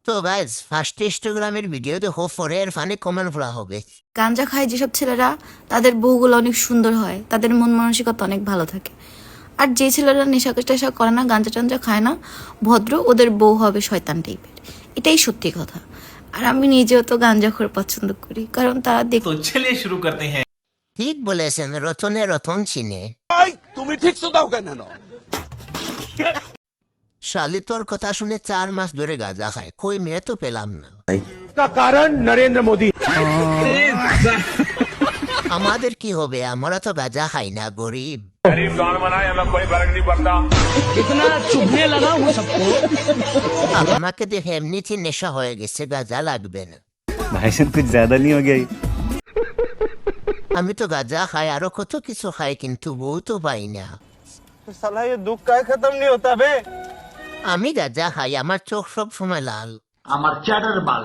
তো guys first ইনস্টাগ্রামের video দেখো পরে এর ফানি কমেন্ট করা হবে। গাঞ্জা খায় যেসব ছেলেরা তাদের বউগুলো অনেক সুন্দর হয়, তাদের মন মানসিকতা অনেক ভালো থাকে। আর যে ছেলেরা নেশা টেশা করে না, গাঞ্জা টাঞ্জা খায় না, ভদ্র, ওদের বউ হবে শয়তান টাইপের। এটাই সত্যি কথা। আর আমি নিজেও তো গাঞ্জাখোর পছন্দ করি, কারণ তারা तो चलिए शुरू करते हैं। ঠিক বলেছেন, রতনে রতন চিনে। তুমি ঠিক শুধাও কেন? শালি তোর কথা শুনে 4 মাস ধরে গাঁজা খায়, কই মেয়ে তো পেলাম না। কারণ নরেন্দ্র মোদী। আমাদের কি হবে, আমরা তো গাঁজা খাই না, গরিব। আমাকে দেখে এমনিতে নেশা হয়ে গেছে, গাঁজা লাগবে না। भाईजान कुछ ज्यादा नहीं हो गया ये? আমি তো গাঁজা খাই, আরো কত কিছু খাই, কিন্তু বউ তো পাই না। साला ये दुख का खत्म नहीं होता बे। আমি গাঁজা খাই, আমার চোখ সব সময় লাল। আমার চ্যাটার বাল